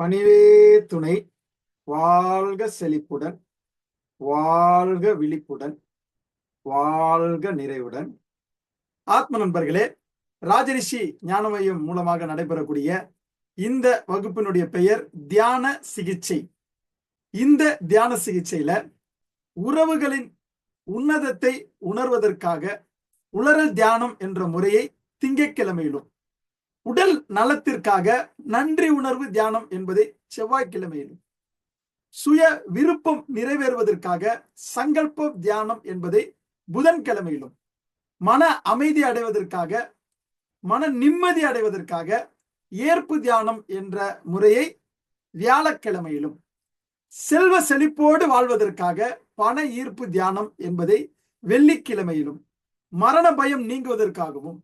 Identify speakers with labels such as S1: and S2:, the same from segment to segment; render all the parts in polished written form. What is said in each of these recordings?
S1: பணிவே துணை. வாழ்க செழிப்புடன், வாழ்க விழிப்புடன், வாழ்க நிறைவுடன். ஆத்ம நண்பர்களே, ராஜரிஷி ஞானமையம் மூலமாக நடைபெறக்கூடிய இந்த வகுப்பினுடைய பெயர் தியான சிகிச்சை. இந்த தியான சிகிச்சையில உறவுகளின் உன்னதத்தை உணர்வதற்காக உளறல் தியானம் என்ற முறையை திங்கட்கிழமையிலும், உடல் நலத்திற்காக நன்றி உணர்வு தியானம் என்பதை செவ்வாய்க்கிழமையிலும், சுய விருப்பம் நிறைவேறுவதற்காக சங்கல்ப தியானம் என்பதை புதன்கிழமையிலும், மன அமைதி அடைவதற்காக, மன நிம்மதி அடைவதற்காக ஏற்பு தியானம் என்ற முறையை வியாழக்கிழமையிலும், செல்வ செழிப்போடு வாழ்வதற்காக பண ஈர்ப்பு தியானம் என்பதை வெள்ளிக்கிழமையிலும், மரண பயம் நீங்குவதற்காகவும்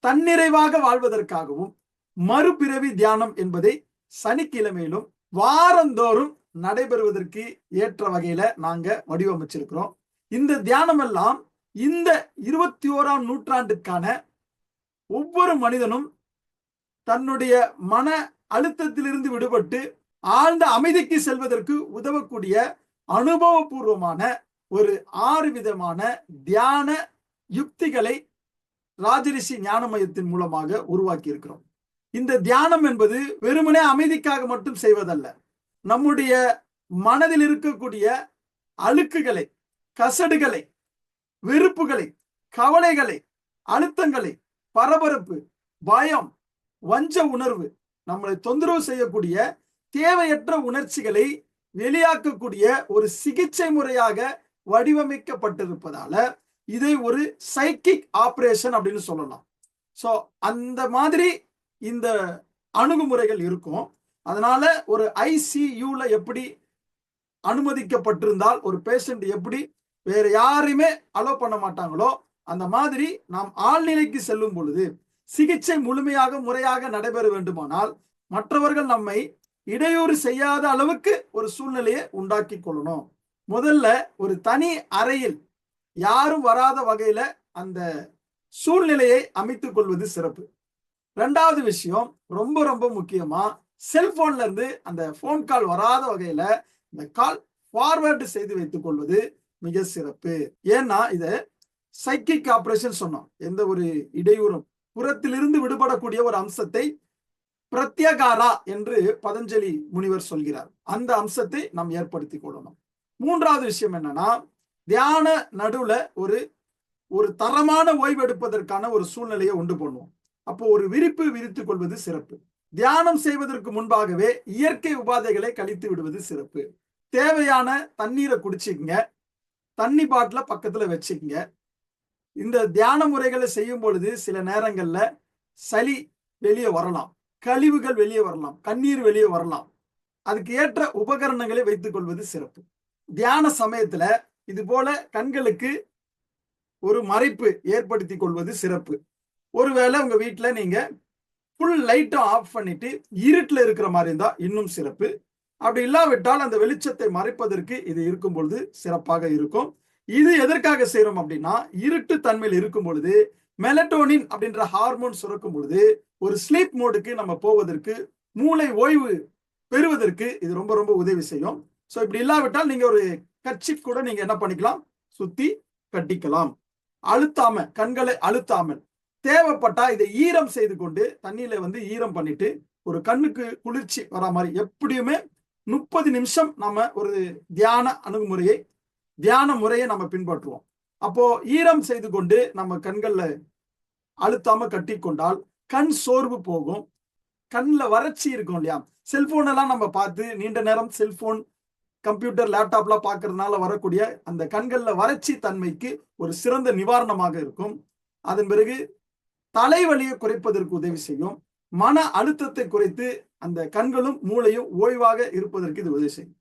S1: தன்னிறைவாக வாழ்வதற்காகவும் மறுபிறவி தியானம் என்பதை சனிக்கிழமையிலும் வாரந்தோறும் நடைபெறுவதற்கு ஏற்ற வகையில நாங்க வடிவமைச்சிருக்கிறோம். இந்த தியானம் எல்லாம் இந்த 21ஆம் நூற்றாண்டுக்கான ஒவ்வொரு மனிதனும் தன்னுடைய மன அழுத்தத்திலிருந்து விடுபட்டு ஆழ்ந்த அமைதிக்கு செல்வதற்கு உதவக்கூடிய அனுபவபூர்வமான ஒரு 6 விதமான தியான யுக்திகளை ராஜரிஷி ஞான மையத்தின் மூலமாக உருவாக்கி இருக்கிறோம். இந்த தியானம் என்பது வெறுமனே அமைதிக்காக மட்டும் செய்வதல்ல. நம்முடைய மனதில் இருக்கக்கூடிய அழுக்குகளை, கசடுகளை, வெறுப்புகளை, கவலைகளை, அழுத்தங்களை, பரபரப்பு, பயம், வஞ்ச உணர்வு, நம்மளை தொந்தரவு செய்யக்கூடிய தேவையற்ற உணர்ச்சிகளை வெளியாக்கக்கூடிய ஒரு சிகிச்சை முறையாக வடிவமைக்கப்பட்டிருப்பதால இதை ஒரு சைக்கிக் ஆபரேஷன் அப்படின்னு சொல்லலாம். ஸோ அந்த மாதிரி இந்த அணுகுமுறைகள் இருக்கும். அதனால ஒரு ஐசியூல எப்படி அனுமதிக்கப்பட்டிருந்தால் ஒரு பேஷண்ட் எப்படி வேற யாரையுமே அலோ பண்ண மாட்டாங்களோ, அந்த மாதிரி நாம் ஆழ்நிலைக்கு செல்லும் பொழுது சிகிச்சை முழுமையாக முறையாக நடைபெற வேண்டுமானால் மற்றவர்கள் நம்மை இடையூறு செய்யாத அளவுக்கு ஒரு சூழ்நிலையை உண்டாக்கி கொள்ளணும். முதல்ல ஒரு தனி அறையில் யாரும் வராத வகையில அந்த சூழ்நிலையை அமைத்துக் கொள்வது சிறப்பு. 2வது விஷயம், ரொம்ப ரொம்ப முக்கியமா, செல்போன்ல இருந்து அந்த போன் கால் வராத வகையில இந்த கால் ஃபார்வர்டு செய்து வைத்துக் கொள்வது மிக சிறப்பு. ஏன்னா இத சைக்கிக் ஆபரேஷன் சொன்னோம். எந்த ஒரு இடையூறும் புறத்திலிருந்து விடுபடக்கூடிய ஒரு அம்சத்தை பிரத்யகாரா என்று பதஞ்சலி முனிவர் சொல்கிறார். அந்த அம்சத்தை நாம் ஏற்படுத்திக் கொள்ளணும். 3வது விஷயம் என்னன்னா, தியான நடுவுல ஒரு தரமான ஓய்வு எடுப்பதற்கான ஒரு சூழ்நிலையை உண்டு பண்ணுவோம். அப்போ ஒரு விரிப்பு விரித்துக் கொள்வது சிறப்பு. தியானம் செய்வதற்கு முன்பாகவே இயற்கை உபாதைகளை கழித்து விடுவது சிறப்பு. தேவையான தண்ணீரை குடிச்சுக்கங்க, தண்ணி பாட்டில பக்கத்துல வச்சுக்கங்க. இந்த தியான முறைகளை செய்யும் பொழுது சில நேரங்கள்ல சளி வெளியே வரலாம், கழிவுகள் வெளியே வரலாம், கண்ணீர் வெளியே வரலாம். அதுக்கு ஏற்ற உபகரணங்களை வைத்துக் கொள்வது சிறப்பு. தியான சமயத்துல இது போல கண்களுக்கு ஒரு மறைப்பு ஏற்படுத்தி கொள்வது சிறப்பு. ஒருவேளை உங்க வீட்டுல நீங்க ஃபுல் லைட்டும் ஆஃப் பண்ணிட்டு இருட்டுல இருக்கிற மாதிரி இருந்தா இன்னும் சிறப்பு. அப்படி இல்லாவிட்டால் அந்த வெளிச்சத்தை மறைப்பதற்கு இது இருக்கும் பொழுது சிறப்பாக இருக்கும். இது எதற்காக செய்யறோம் அப்படின்னா, இருட்டு தன்மையில் இருக்கும் பொழுது மெலட்டோனின் அப்படின்ற ஹார்மோன் சுரக்கும் பொழுது ஒரு ஸ்லீப் மோடுக்கு நம்ம போவதற்கு, மூளை ஓய்வு பெறுவதற்கு இது ரொம்ப ரொம்ப உதவி செய்யும். ஸோ இப்படி இல்லாவிட்டால் நீங்க ஒரு கர்ச்சீப் கூட நீங்க என்ன பண்ணிக்கலாம், சுத்தி கட்டிக்கலாம். அழுத்தாம, கண்களை அழுத்தாமல், தேவைப்பட்டா இதை ஈரம் செய்து கொண்டு தண்ணியில ஈரம் பண்ணிட்டு ஒரு கண்ணுக்கு குளிர்ச்சி வர மாதிரி எப்படியுமே 30 நிமிஷம் நம்ம ஒரு தியான முறையை நம்ம பின்பற்றுவோம். அப்போ ஈரம் செய்து கொண்டு நம்ம கண்கள்ல அழுத்தாம கட்டி கொண்டால் கண் சோர்வு போகும். கண்ணுல வறட்சி இருக்கும் இல்லையா, செல்போன் எல்லாம் நம்ம பார்த்து நீண்ட நேரம் செல்போன், கம்ப்யூட்டர், லேப்டாப்லாம் பார்க்கறதுனால வரக்கூடிய அந்த கண்கள்ல வறட்சி தன்மைக்கு ஒரு சிறந்த நிவாரணமாக இருக்கும். அதன் பிறகு தலைவலியை குறைப்பதற்கு உதவி செய்யும். மன அழுத்தத்தை குறைத்து அந்த கண்களும் மூளையும் ஓய்வாக இருப்பதற்கு இது உதவி செய்யும்.